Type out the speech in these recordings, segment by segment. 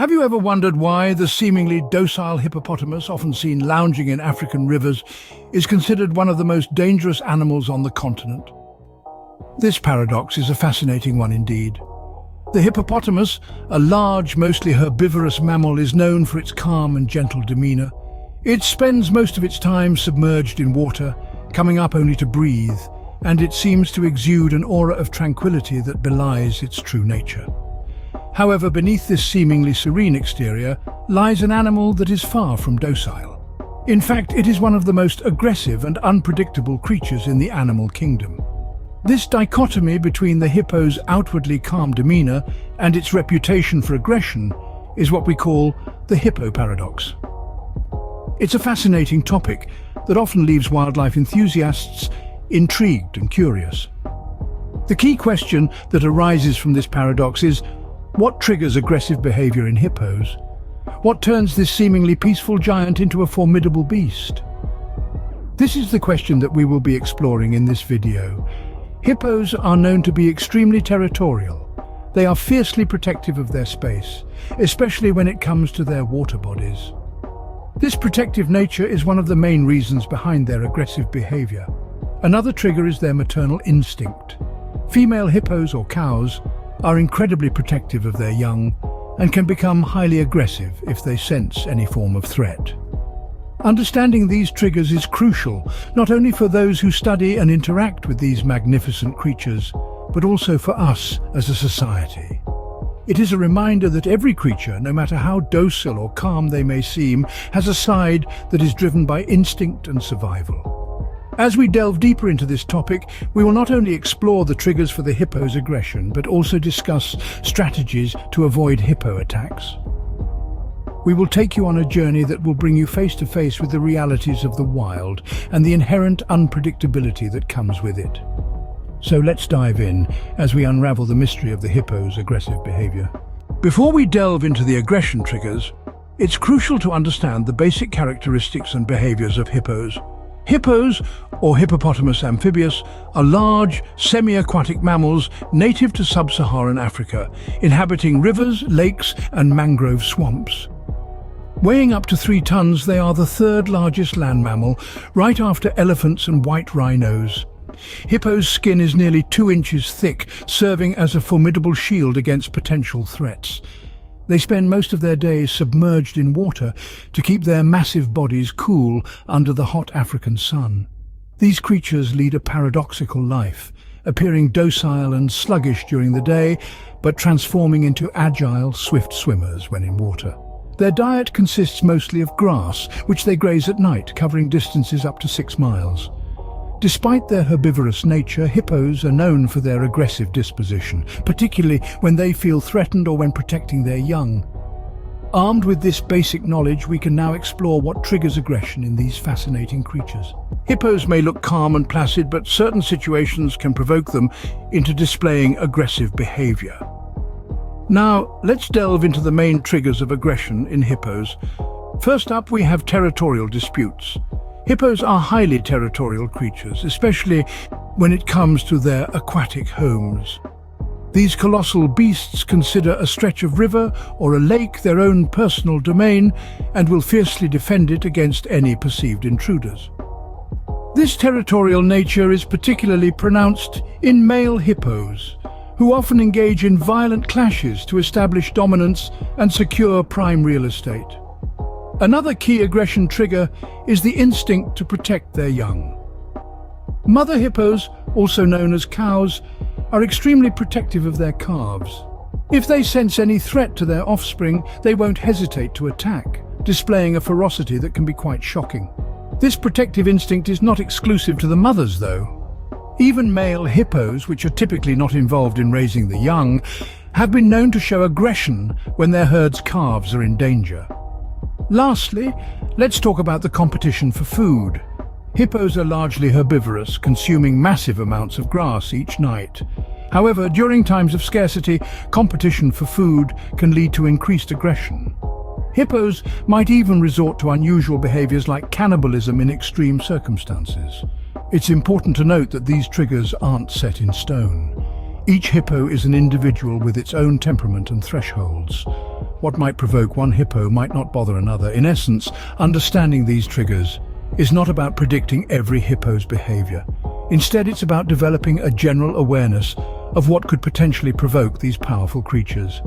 Have you ever wondered why the seemingly docile hippopotamus, often seen lounging in African rivers, is considered one of the most dangerous animals on the continent? This paradox is a fascinating one indeed. The hippopotamus, a large, mostly herbivorous mammal, is known for its calm and gentle demeanor. It spends most of its time submerged in water, coming up only to breathe, and it seems to exude an aura of tranquility that belies its true nature. However, beneath this seemingly serene exterior lies an animal that is far from docile. In fact, it is one of the most aggressive and unpredictable creatures in the animal kingdom. This dichotomy between the hippo's outwardly calm demeanor and its reputation for aggression is what we call the hippo paradox. It's a fascinating topic that often leaves wildlife enthusiasts intrigued and curious. The key question that arises from this paradox is, what triggers aggressive behavior in hippos? What turns this seemingly peaceful giant into a formidable beast? This is the question that we will be exploring in this video. Hippos are known to be extremely territorial. They are fiercely protective of their space, especially when it comes to their water bodies. This protective nature is one of the main reasons behind their aggressive behavior. Another trigger is their maternal instinct. Female hippos or cows are incredibly protective of their young and can become highly aggressive if they sense any form of threat. Understanding these triggers is crucial, not only for those who study and interact with these magnificent creatures, but also for us as a society. It is a reminder that every creature, no matter how docile or calm they may seem, has a side that is driven by instinct and survival. As we delve deeper into this topic, we will not only explore the triggers for the hippo's aggression, but also discuss strategies to avoid hippo attacks. We will take you on a journey that will bring you face to face with the realities of the wild and the inherent unpredictability that comes with it. So let's dive in as we unravel the mystery of the hippo's aggressive behavior. Before we delve into the aggression triggers, it's crucial to understand the basic characteristics and behaviors of hippos. Hippos, or Hippopotamus amphibius, are large, semi-aquatic mammals native to sub-Saharan Africa, inhabiting rivers, lakes, and mangrove swamps. Weighing up to 3 tons, they are the third largest land mammal, right after elephants and white rhinos. Hippo's skin is nearly 2 inches thick, serving as a formidable shield against potential threats. They spend most of their days submerged in water to keep their massive bodies cool under the hot African sun. These creatures lead a paradoxical life, appearing docile and sluggish during the day, but transforming into agile, swift swimmers when in water. Their diet consists mostly of grass, which they graze at night, covering distances up to 6 miles. Despite their herbivorous nature, hippos are known for their aggressive disposition, particularly when they feel threatened or when protecting their young. Armed with this basic knowledge, we can now explore what triggers aggression in these fascinating creatures. Hippos may look calm and placid, but certain situations can provoke them into displaying aggressive behavior. Now, let's delve into the main triggers of aggression in hippos. First up, we have territorial disputes. Hippos are highly territorial creatures, especially when it comes to their aquatic homes. These colossal beasts consider a stretch of river or a lake their own personal domain and will fiercely defend it against any perceived intruders. This territorial nature is particularly pronounced in male hippos, who often engage in violent clashes to establish dominance and secure prime real estate. Another key aggression trigger is the instinct to protect their young. Mother hippos, also known as cows, are extremely protective of their calves. If they sense any threat to their offspring, they won't hesitate to attack, displaying a ferocity that can be quite shocking. This protective instinct is not exclusive to the mothers, though. Even male hippos, which are typically not involved in raising the young, have been known to show aggression when their herd's calves are in danger. Lastly, let's talk about the competition for food. Hippos are largely herbivorous, consuming massive amounts of grass each night. However, during times of scarcity, competition for food can lead to increased aggression. Hippos might even resort to unusual behaviors like cannibalism in extreme circumstances. It's important to note that these triggers aren't set in stone. Each hippo is an individual with its own temperament and thresholds. What might provoke one hippo might not bother another. In essence, understanding these triggers is not about predicting every hippo's behavior. Instead, it's about developing a general awareness of what could potentially provoke these powerful creatures.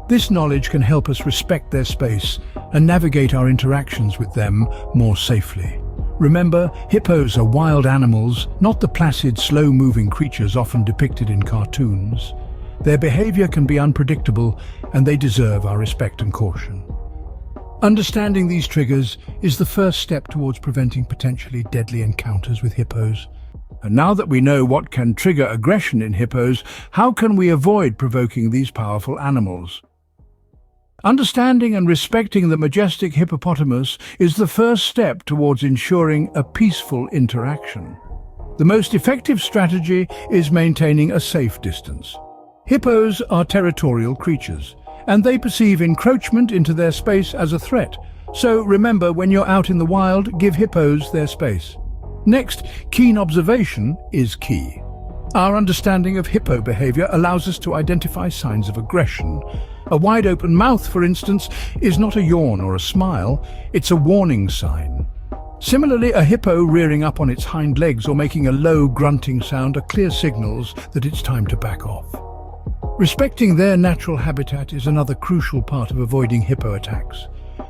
This knowledge can help us respect their space and navigate our interactions with them more safely. Remember, hippos are wild animals, not the placid, slow-moving creatures often depicted in cartoons. Their behavior can be unpredictable, and they deserve our respect and caution. Understanding these triggers is the first step towards preventing potentially deadly encounters with hippos. And now that we know what can trigger aggression in hippos, how can we avoid provoking these powerful animals? Understanding and respecting the majestic hippopotamus is the first step towards ensuring a peaceful interaction. The most effective strategy is maintaining a safe distance. Hippos are territorial creatures, and they perceive encroachment into their space as a threat. So remember, when you're out in the wild, give hippos their space. Next, keen observation is key. Our understanding of hippo behavior allows us to identify signs of aggression. A wide-open mouth, for instance, is not a yawn or a smile, it's a warning sign. Similarly, a hippo rearing up on its hind legs or making a low grunting sound are clear signals that it's time to back off. Respecting their natural habitat is another crucial part of avoiding hippo attacks.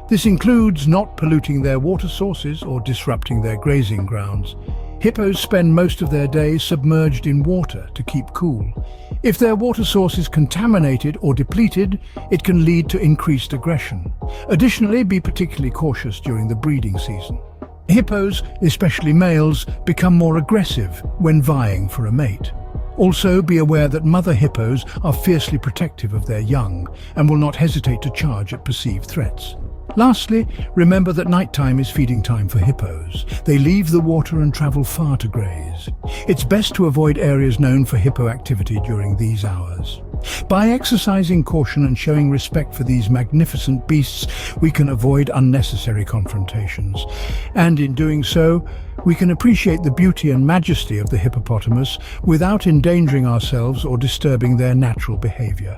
This includes not polluting their water sources or disrupting their grazing grounds. Hippos spend most of their day submerged in water to keep cool. If their water source is contaminated or depleted, it can lead to increased aggression. Additionally, be particularly cautious during the breeding season. Hippos, especially males, become more aggressive when vying for a mate. Also, be aware that mother hippos are fiercely protective of their young and will not hesitate to charge at perceived threats. Lastly, remember that nighttime is feeding time for hippos. They leave the water and travel far to graze. It's best to avoid areas known for hippo activity during these hours. By exercising caution and showing respect for these magnificent beasts, we can avoid unnecessary confrontations. And in doing so, we can appreciate the beauty and majesty of the hippopotamus without endangering ourselves or disturbing their natural behavior.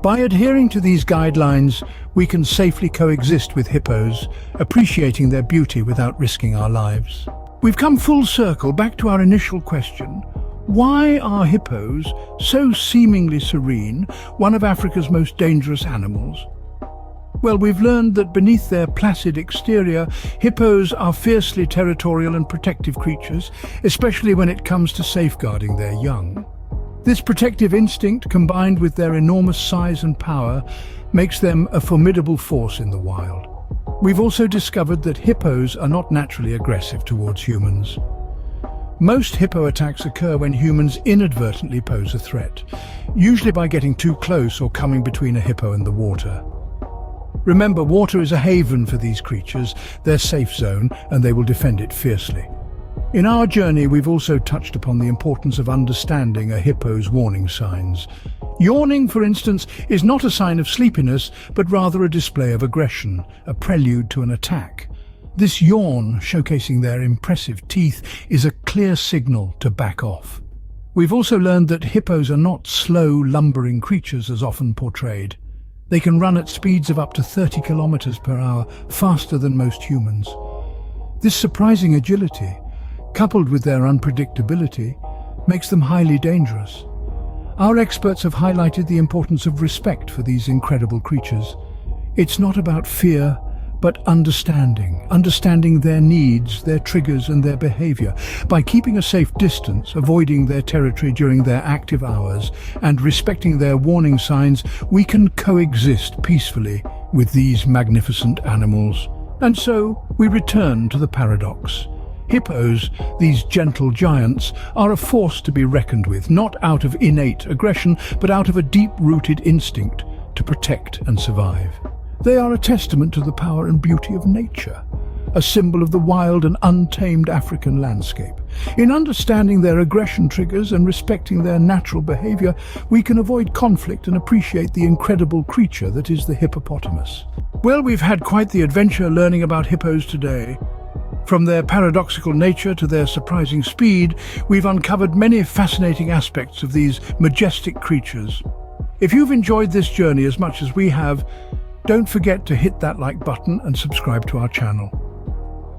By adhering to these guidelines, we can safely coexist with hippos, appreciating their beauty without risking our lives. We've come full circle back to our initial question. Why are hippos, so seemingly serene, one of Africa's most dangerous animals? Well, we've learned that beneath their placid exterior, hippos are fiercely territorial and protective creatures, especially when it comes to safeguarding their young. This protective instinct, combined with their enormous size and power, makes them a formidable force in the wild. We've also discovered that hippos are not naturally aggressive towards humans. Most hippo attacks occur when humans inadvertently pose a threat, usually by getting too close or coming between a hippo and the water. Remember, water is a haven for these creatures, their safe zone, and they will defend it fiercely. In our journey, we've also touched upon the importance of understanding a hippo's warning signs. Yawning, for instance, is not a sign of sleepiness, but rather a display of aggression, a prelude to an attack. This yawn, showcasing their impressive teeth, is a clear signal to back off. We've also learned that hippos are not slow, lumbering creatures as often portrayed. They can run at speeds of up to 30 kilometers per hour, faster than most humans. This surprising agility, coupled with their unpredictability, makes them highly dangerous. Our experts have highlighted the importance of respect for these incredible creatures. It's not about fear, but understanding their needs, their triggers and their behavior. By keeping a safe distance, avoiding their territory during their active hours, and respecting their warning signs, we can coexist peacefully with these magnificent animals. And so, we return to the paradox. Hippos, these gentle giants, are a force to be reckoned with, not out of innate aggression, but out of a deep-rooted instinct to protect and survive. They are a testament to the power and beauty of nature, a symbol of the wild and untamed African landscape. In understanding their aggression triggers and respecting their natural behavior, we can avoid conflict and appreciate the incredible creature that is the hippopotamus. Well, we've had quite the adventure learning about hippos today. From their paradoxical nature to their surprising speed, we've uncovered many fascinating aspects of these majestic creatures. If you've enjoyed this journey as much as we have, don't forget to hit that like button and subscribe to our channel.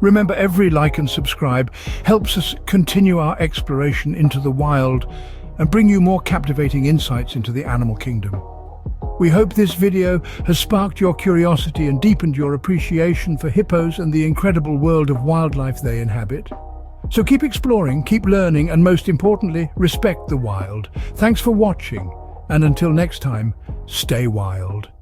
Remember, every like and subscribe helps us continue our exploration into the wild and bring you more captivating insights into the animal kingdom. We hope this video has sparked your curiosity and deepened your appreciation for hippos and the incredible world of wildlife they inhabit. So keep exploring, keep learning, and most importantly, respect the wild. Thanks for watching, and until next time, stay wild.